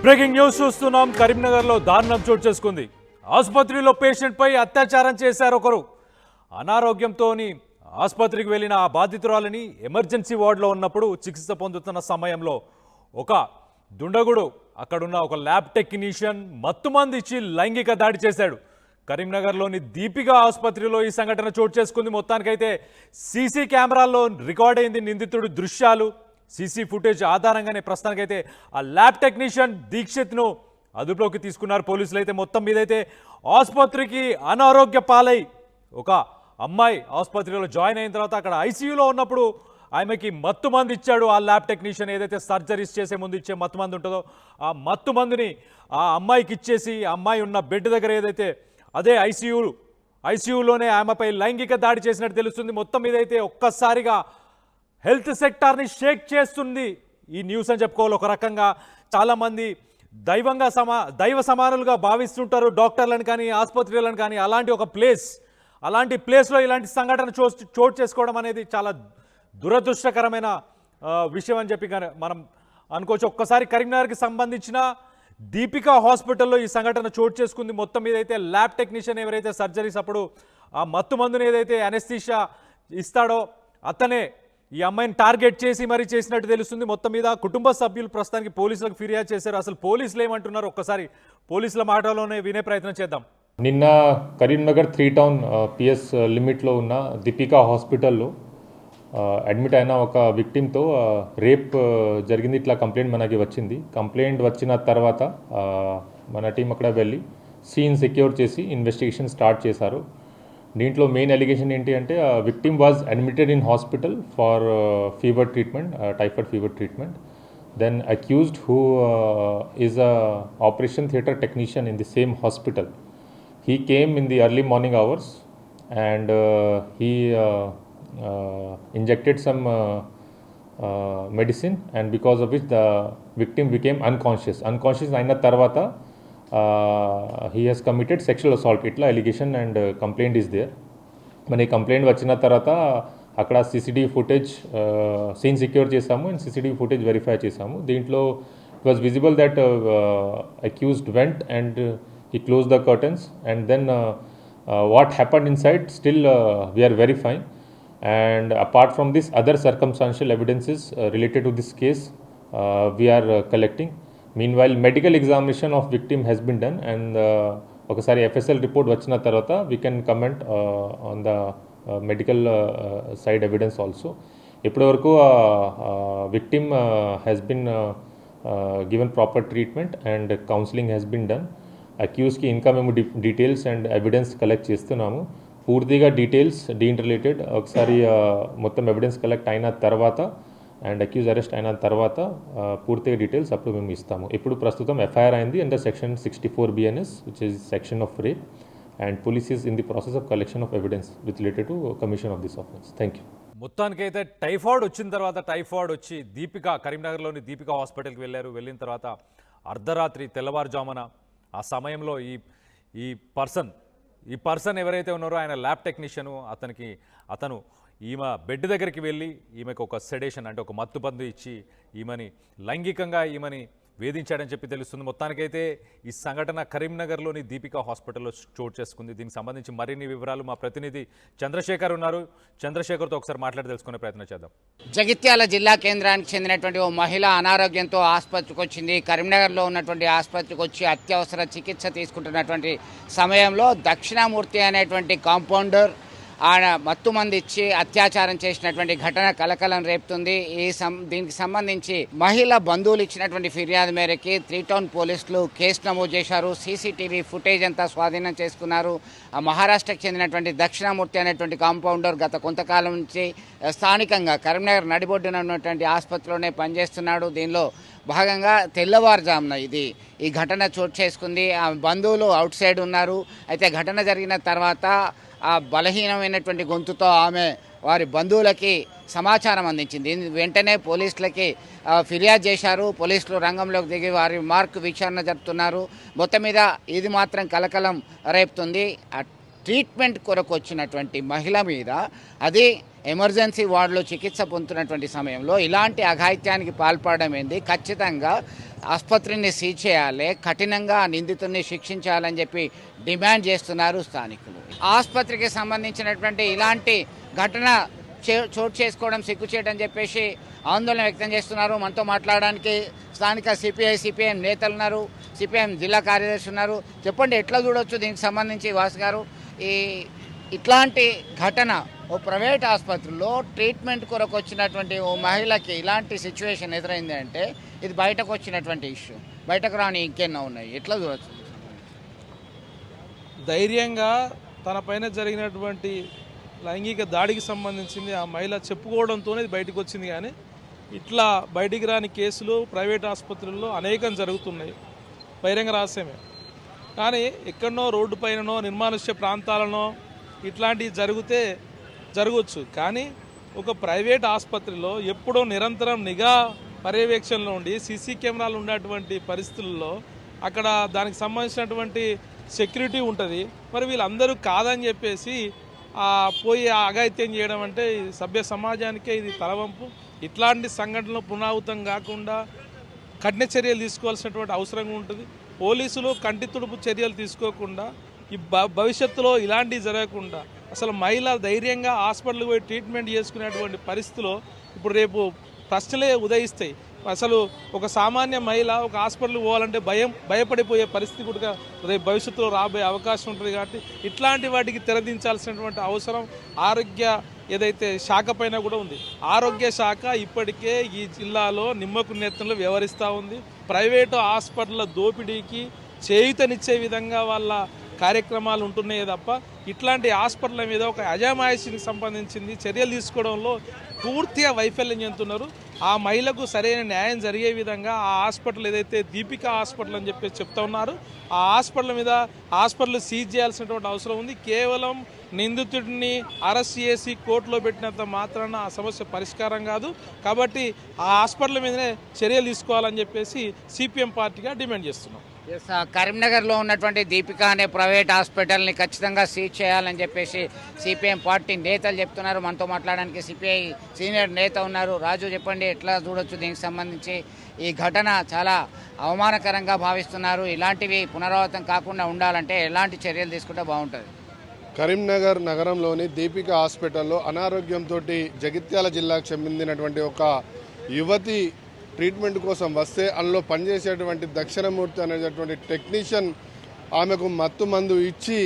Breaking news చూస్తున్నాం. కరీంనగర్లో దారుణం చోటు చేసుకుంది. ఆసుపత్రిలో పేషెంట్పై అత్యాచారం చేశారు ఒకరు. అనారోగ్యంతో ఆసుపత్రికి వెళ్ళిన ఆ బాధితురాలని ఎమర్జెన్సీ వార్డులో ఉన్నప్పుడు చికిత్స పొందుతున్న సమయంలో ఒక దుండగుడు అక్కడున్న ఒక ల్యాబ్ టెక్నీషియన్ మత్తుమంది ఇచ్చి లైంగిక దాడి చేశాడు. కరీంనగర్లోని దీపిక ఆసుపత్రిలో ఈ సంఘటన చోటు చేసుకుంది. మొత్తానికైతే సీసీ కెమెరాల్లో రికార్డ్ అయింది నిందితుడు దృశ్యాలు. సీసీ ఫుటేజ్ ఆధారంగానే ప్రస్తుతానికైతే ఆ ల్యాబ్ టెక్నీషియన్ దీక్షిత్ను అదుపులోకి తీసుకున్నారు పోలీసులు. అయితే మొత్తం మీదైతే ఆసుపత్రికి అనారోగ్య పాలై ఒక అమ్మాయి ఆసుపత్రిలో జాయిన్ అయిన తర్వాత అక్కడ ఐసీయూలో ఉన్నప్పుడు ఆమెకి మత్తు మందు ఇచ్చాడు ఆ ల్యాబ్ టెక్నీషియన్. ఏదైతే సర్జరీస్ చేసే ముందు ఇచ్చే మత్తు మందు ఉంటుందో ఆ మత్తు మందుని ఆ అమ్మాయికి ఇచ్చేసి ఆ అమ్మాయి ఉన్న బెడ్ దగ్గర ఏదైతే అదే ఐసీయూలోనే ఆమెపై లైంగిక దాడి చేసినట్టు తెలుస్తుంది. మొత్తం మీదైతే ఒక్కసారిగా హెల్త్ సెక్టార్ని షేక్ చేస్తుంది ఈ న్యూస్ అని చెప్పుకోవాలి. ఒక రకంగా చాలామంది దైవ సమానులుగా భావిస్తుంటారు డాక్టర్లను కానీ ఆసుపత్రులను కానీ. అలాంటి ప్లేస్లో ఇలాంటి సంఘటన చోటు చేసుకోవడం అనేది చాలా దురదృష్టకరమైన విషయం అని చెప్పి మనం అనుకోవచ్చు. ఒక్కసారి కరీంనగర్కి సంబంధించిన దీపిక హాస్పిటల్లో ఈ సంఘటన చోటు చేసుకుంది. మొత్తం మీదైతే ల్యాబ్ టెక్నీషియన్ ఎవరైతే సర్జరీస్ అప్పుడు ఆ మత్తు మందుని ఏదైతే అనెస్థీషియా ఇస్తాడో అతనే ఈ అమ్మాయిని టార్గెట్ చేసి మరీ చేసినట్టు తెలుస్తుంది. మొత్తం మీద కుటుంబ సభ్యులు ప్రస్తుతానికి పోలీసులకు ఫిర్యాదు చేశారు. అసలు పోలీసులు ఏమంటున్నారు ఒక్కసారి పోలీసుల మాటలోనే వినే ప్రయత్నం చేద్దాం. నిన్న కరీంనగర్ 3 టౌన్ పిఎస్ లిమిట్లో ఉన్న దీపికా హాస్పిటల్లో అడ్మిట్ అయిన ఒక విక్టిమ్తో రేప్ జరిగింది. ఇట్లా కంప్లైంట్ మనకి వచ్చింది. కంప్లైంట్ వచ్చిన తర్వాత మన టీం అక్కడ వెళ్ళి సీన్ సెక్యూర్ చేసి ఇన్వెస్టిగేషన్ స్టార్ట్ చేశారు. దీంట్లో మెయిన్ అలిగేషన్ ఏంటి అంటే victim was admitted in hospital for fever treatment, typhoid fever treatment. Then accused who is a operation theatre technician in the same hospital. He came in the early morning hours and he injected some medicine, and because of which the victim became unconscious. Unconscious aina tarvata he has committed sexual assault. Itla allegation and complaint is there. Mane complaint vachina tarvata అక్కడ CCTV footage scene secure చేసాము and CCTV footage verify చేసాము. దీంట్లో it was visible that accused went and he close the curtains and then what happened inside still we are verifying. And apart from this other circumstantial evidences related to this case we are collecting. Meanwhile medical examination of victim has been done and ఒకసారి FSL report వచ్చిన తర్వాత we can comment on the medical side evidence also. ఇప్పటి వరకు victim has been given proper treatment and counselling has been done. అక్యూజ్కి ఇంకా మేము details and evidence collect చేస్తున్నాము. పూర్తిగా డీటెయిల్స్ దీని రిలేటెడ్ ఒకసారి మొత్తం ఎవిడెన్స్ కలెక్ట్ అయిన తర్వాత అండ్ అక్యూజ్ అరెస్ట్ అయిన తర్వాత పూర్తిగా డీటెయిల్స్ అప్పుడు మేము ఇస్తాము. ఇప్పుడు ప్రస్తుతం ఎఫ్ఐఆర్ అయింది under section 64 BNS which is section of rape. And police is in the process of collection of evidence with related to commission of this offense. Thank you. మొత్తానికైతే టైఫాయిడ్ వచ్చిన తర్వాత టైఫాయిడ్ వచ్చి కరీంనగర్లోని దీపిక హాస్పిటల్కి వెళ్ళిన తర్వాత అర్ధరాత్రి తెల్లవారుజామున ఆ సమయంలో ఈ పర్సన్ ఎవరైతే ఉన్నారో ఆయన ల్యాబ్ టెక్నీషియను అతను ఈమె బెడ్ దగ్గరికి వెళ్ళి ఈమెకు ఒక సెడేషన్ అంటే ఒక మత్తుబందు ఇచ్చి లైంగికంగా వేధించాడని చెప్పి తెలుస్తుంది. మొత్తానికైతే ఈ సంఘటన కరీంనగర్లోని దీపిక హాస్పిటల్లో చోటు చేసుకుంది. దీనికి సంబంధించి మరిన్ని వివరాలు మా ప్రతినిధి చంద్రశేఖర్ ఉన్నారు. చంద్రశేఖర్తో ఒకసారి మాట్లాడి తెలుసుకునే ప్రయత్నం చేద్దాం. జగిత్యాల జిల్లా కేంద్రానికి చెందినటువంటి ఓ మహిళ అనారోగ్యంతో ఆసుపత్రికి వచ్చింది. కరీంనగర్లో ఉన్నటువంటి ఆసుపత్రికి వచ్చి అత్యవసర చికిత్స తీసుకుంటున్నటువంటి సమయంలో దక్షిణామూర్తి అనేటువంటి కాంపౌండర్ ఆయన మత్తు మంది ఇచ్చి అత్యాచారం చేసినటువంటి ఘటన కలకలం రేపుతుంది. దీనికి సంబంధించి మహిళ బంధువులు ఇచ్చినటువంటి ఫిర్యాదు మేరకి 3 టౌన్ పోలీసులు కేసు నమోదు చేశారు. సీసీటీవీ ఫుటేజ్ అంతా స్వాధీనం చేసుకున్నారు. మహారాష్ట్రకు చెందినటువంటి దక్షిణామూర్తి అనేటువంటి కాంపౌండర్ గత కొంతకాలం నుంచి స్థానికంగా కరీంనగర్ నడిబొడ్డున ఉన్నటువంటి ఆసుపత్రిలోనే పనిచేస్తున్నాడు. దీనిలో భాగంగా తెల్లవారుజామున ఈ ఘటన చోటు చేసుకుంది. ఆ బంధువులు అవుట్ సైడ్ ఉన్నారు. అయితే ఘటన జరిగిన తర్వాత ఆ బలహీనమైనటువంటి గొంతుతో ఆమె వారి బంధువులకి సమాచారం అందించింది. వెంటనే పోలీసులకి ఫిర్యాదు చేశారు. పోలీసులు రంగంలోకి దిగి వారి విచారణ జరుపుతున్నారు. మొత్తం మీద ఇది మాత్రం కలకలం రేపుతుంది. ట్రీట్మెంట్ కొరకు వచ్చినటువంటి మహిళ మీద, అది ఎమర్జెన్సీ వార్డులో చికిత్స పొందుతున్నటువంటి సమయంలో ఇలాంటి అఘాయిత్యానికి పాల్పడడం ఏంది? ఖచ్చితంగా ఆసుపత్రిని సీజ్ చేయాలి, కఠినంగా నిందితుడిని శిక్షించాలని చెప్పి డిమాండ్ చేస్తున్నారు స్థానికులు. ఆసుపత్రికి సంబంధించినటువంటి ఇలాంటి ఘటన చోటు చేసుకోవడం సిగ్గుచేటని చెప్పేసి ఆందోళన వ్యక్తం చేస్తున్నారు. మనతో మాట్లాడడానికి స్థానిక సిపిఎం నేతలు ఉన్నారు, సిపిఎం జిల్లా కార్యదర్శి ఉన్నారు. చెప్పండి, ఎట్లా చూడొచ్చు దీనికి సంబంధించి వాసు గారు? ఇట్లాంటి ఘటన ఓ ప్రైవేట్ ఆసుపత్రిలో ట్రీట్మెంట్ కొరకు వచ్చినటువంటి ఓ మహిళకి ఇలాంటి సిచ్యువేషన్ ఎదురైంది అంటే ఇది బయటకు వచ్చినటువంటి ఇష్యూ, బయటకు రాని ఇంకెన్నో ఉన్నాయి. ఎట్లా చూడొచ్చు? ధైర్యంగా తన పైన జరిగినటువంటి లైంగిక దాడికి సంబంధించింది ఆ మహిళ చెప్పుకోవడంతోనే ఇది బయటకు వచ్చింది. కానీ ఇట్లా బయటికి రాని కేసులు ప్రైవేట్ ఆసుపత్రుల్లో అనేకం జరుగుతున్నాయి, బహిరంగ రహస్యమే. కానీ ఎక్కడనో రోడ్డు పైననో నిర్మానుష్య ప్రాంతాలనో ఇట్లాంటివి జరగవచ్చు. కానీ ఒక ప్రైవేట్ ఆసుపత్రిలో ఎప్పుడో నిరంతరం నిఘా పర్యవేక్షణలో ఉండి సీసీ కెమెరాలు ఉన్నటువంటి పరిస్థితుల్లో అక్కడ దానికి సంబంధించినటువంటి సెక్యూరిటీ ఉంటుంది. మరి వీళ్ళందరూ కాదని చెప్పేసి పోయి అఘాయిత్యం చేయడం అంటే సభ్య సమాజానికే ఇది తలవంపు. ఇట్లాంటి సంఘటనలు పునరావృతం కాకుండా కఠిన చర్యలు తీసుకోవాల్సినటువంటి అవసరం ఉంటుంది. పోలీసులు కంటి తుడుపు చర్యలు తీసుకోకుండా ఈ భవిష్యత్తులో ఇలాంటివి జరగకుండా అసలు మహిళ ధైర్యంగా హాస్పిటల్కి పోయి ట్రీట్మెంట్ చేసుకునేటువంటి పరిస్థితిలో ఇప్పుడు రేపు ప్రశ్నలే ఉదయిస్తాయి. అసలు ఒక సామాన్య మహిళ ఒక హాస్పిటల్కి పోవాలంటే భయపడిపోయే పరిస్థితి కూడా రేపు భవిష్యత్తులో రాబోయే అవకాశం ఉంటుంది. కాబట్టి ఇట్లాంటి వాటికి తెరదించాల్సినటువంటి అవసరం ఆరోగ్య ఏదైతే శాఖ పైన కూడా ఉంది. ఆరోగ్య శాఖ ఇప్పటికే ఈ జిల్లాలో నిమ్మకు నెత్తలు వ్యవహరిస్తూ ఉంది. ప్రైవేటు హాస్పిటల్ల దోపిడీకి చేయూతనిచ్చే విధంగా వాళ్ళ కార్యక్రమాలు ఉంటున్నాయి తప్ప ఇట్లాంటి హాస్పిటల్ మీద ఒక అజమాయిషీకి సంబంధించింది చర్యలు తీసుకోవడంలో పూర్తిగా వైఫల్యం చెందుతున్నారు. ఆ మహిళకు సరైన న్యాయం జరిగే విధంగా ఆ హాస్పిటల్ ఏదైతే దీపికా హాస్పిటల్ అని చెప్పేసి చెప్తా ఉన్నారు, ఆ హాస్పిటల్ సీజ్ చేయాల్సినటువంటి అవసరం ఉంది. కేవలం నిందితుడిని అరెస్ట్ చేసి కోర్టులో పెట్టినంత మాత్రాన ఆ సమస్య పరిష్కారం కాదు. కాబట్టి ఆ హాస్పిటల్ మీదనే చర్యలు తీసుకోవాలని చెప్పేసి సిపిఎం పార్టీగా డిమాండ్ చేస్తున్నాం. కరీంనగర్లో ఉన్నటువంటి దీపిక అనే ప్రైవేట్ హాస్పిటల్ని ఖచ్చితంగా సీజ్ చేయాలని చెప్పేసి సిపిఎం పార్టీ నేతలు చెప్తున్నారు. మనతో మాట్లాడడానికి సిపిఐ సీనియర్ నేత ఉన్నారు. రాజు, చెప్పండి, ఎట్లా చూడొచ్చు దీనికి సంబంధించి? ఈ ఘటన చాలా అవమానకరంగా భావిస్తున్నారు. ఇలాంటివి పునరావృతం కాకుండా ఉండాలంటే ఎలాంటి చర్యలు తీసుకుంటే బాగుంటుంది? కరీంనగర్ నగరంలోని దీపిక హాస్పిటల్లో అనారోగ్యంతో జగిత్యాల జిల్లాకు చెందినటువంటి ఒక యువతి ట్రీట్మెంట్ కోసం వస్తే అందులో పనిచేసేటువంటి దక్షిణమూర్తి అనేటటువంటి టెక్నీషియన్ ఆమెకు మత్తు మందు ఇచ్చి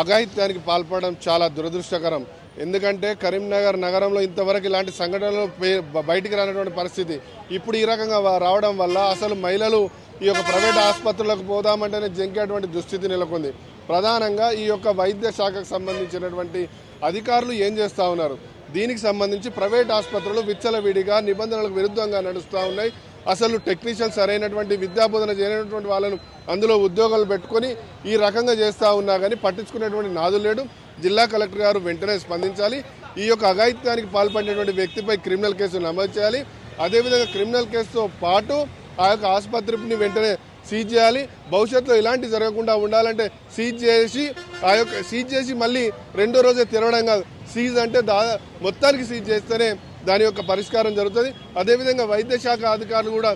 అఘాయిత్యానికి పాల్పడడం చాలా దురదృష్టకరం. ఎందుకంటే కరీంనగర్ నగరంలో ఇంతవరకు ఇలాంటి సంఘటనలు బయటికి రానటువంటి పరిస్థితి. ఇప్పుడు ఈ రకంగా రావడం వల్ల అసలు మహిళలు ఈ యొక్క ప్రైవేట్ ఆసుపత్రులకు పోదామంటేనే జంకేటువంటి దుస్థితి నెలకొంది. ప్రధానంగా ఈ యొక్క వైద్య శాఖకు సంబంధించినటువంటి అధికారులు ఏం చేస్తూ ఉన్నారు? దీనికి సంబంధించి ప్రైవేట్ ఆసుపత్రులు విచ్చలవిడిగా నిబంధనలకు విరుద్ధంగా నడుస్తూ ఉన్నాయి. అసలు టెక్నీషియన్స్ సరైనటువంటి విద్యాబోధన చేయనటువంటి వాళ్ళను అందులో ఉద్యోగాలు పెట్టుకొని ఈ రకంగా చేస్తూ ఉన్నా కానీ పట్టించుకునేటువంటి నాదు లేడు. జిల్లా కలెక్టర్ గారు వెంటనే స్పందించాలి. ఈ యొక్క అఘాయిత్యానికి పాల్పడినటువంటి వ్యక్తిపై క్రిమినల్ కేసు నమోదు చేయాలి. అదేవిధంగా క్రిమినల్ కేసుతో పాటు ఆ యొక్క ఆసుపత్రిని వెంటనే సీజ్ చేయాలి. భవిష్యత్తులో ఇలాంటి జరగకుండా ఉండాలంటే సీజ్ చేసి మళ్ళీ రెండో రోజే తెరవడం కాదు. సీజ్ అంటే మొత్తానికి సీజ్ చేస్తేనే దాని యొక్క పరిష్కారం జరుగుతుంది. అదేవిధంగా వైద్య శాఖ అధికారులు కూడా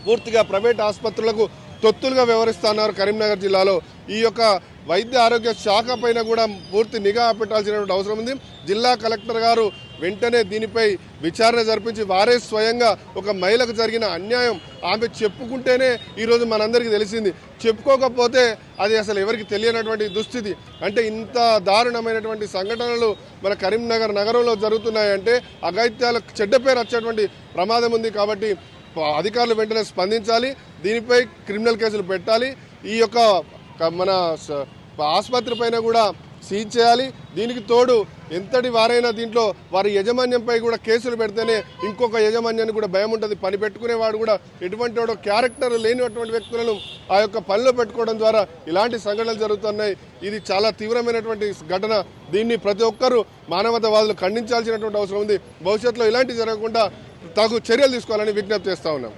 పూర్తిగా ప్రైవేట్ ఆసుపత్రులకు తొత్తులుగా వ్యవహరిస్తున్నారు. కరీంనగర్ జిల్లాలో ఈ యొక్క వైద్య ఆరోగ్య శాఖ పైన కూడా పూర్తి నిఘా పెట్టాల్సినటువంటి అవసరం ఉంది. జిల్లా కలెక్టర్ గారు వెంటనే దీనిపై విచారణ జరిపించి వారే స్వయంగా ఒక మహిళకు జరిగిన అన్యాయం ఆమె చెప్పుకుంటేనే ఈరోజు మనందరికీ తెలిసింది. చెప్పుకోకపోతే అది అసలు ఎవరికి తెలియనటువంటి దుస్థితి. అంటే ఇంత దారుణమైనటువంటి సంఘటనలు మన కరీంనగర్ నగరంలో జరుగుతున్నాయంటే అఘాయిత్యాలకు చెడ్డ పేరు వచ్చేటువంటి ప్రమాదం ఉంది. కాబట్టి అధికారులు వెంటనే స్పందించాలి. దీనిపై క్రిమినల్ కేసులు పెట్టాలి. ఈ యొక్క మన ఆసుపత్రి పైన కూడా సీజ్ చేయాలి. దీనికి తోడు ఎంతటి వారైనా దీంట్లో వారి యజమాన్యంపై కూడా కేసులు పెడితేనే ఇంకొక యజమాన్యాన్ని కూడా భయం ఉంటుంది. పని పెట్టుకునేవాడు కూడా ఎటువంటి వాడు క్యారెక్టర్ లేనిటువంటి వ్యక్తులను ఆ యొక్క పనిలో పెట్టుకోవడం ద్వారా ఇలాంటి సంఘటనలు జరుగుతున్నాయి. ఇది చాలా తీవ్రమైనటువంటి ఘటన. దీన్ని ప్రతి ఒక్కరూ మానవతావాదులు ఖండించాల్సినటువంటి అవసరం ఉంది. భవిష్యత్తులో ఇలాంటివి జరగకుండా తగు చర్యలు తీసుకోవాలని విజ్ఞప్తి చేస్తా ఉన్నాం.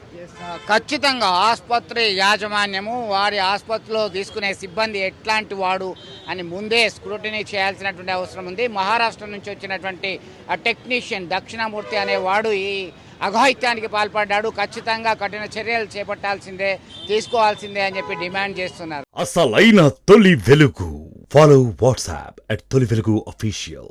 ఖచ్చితంగా ఆసుపత్రి యాజమాన్యము వారి ఆసుపత్రిలో తీసుకునే సిబ్బంది ఎట్లాంటి వాడు అని ముందే స్క్రూటినీ చేయాల్సినటువంటి అవసరం ఉంది. మహారాష్ట్ర నుంచి వచ్చినటువంటి ఆ టెక్నీషియన్ దక్షిణామూర్తి అనేవాడు ఈ అఘాయిత్యానికి పాల్పడ్డాడు. ఖచ్చితంగా కఠిన చర్యలు తీసుకోవాల్సిందే అని చెప్పి డిమాండ్ చేస్తున్నారు. అసలైన తొలి వెలుగు. ఫాలో వాట్సాప్ @తొలి వెలుగు అఫీషియల్.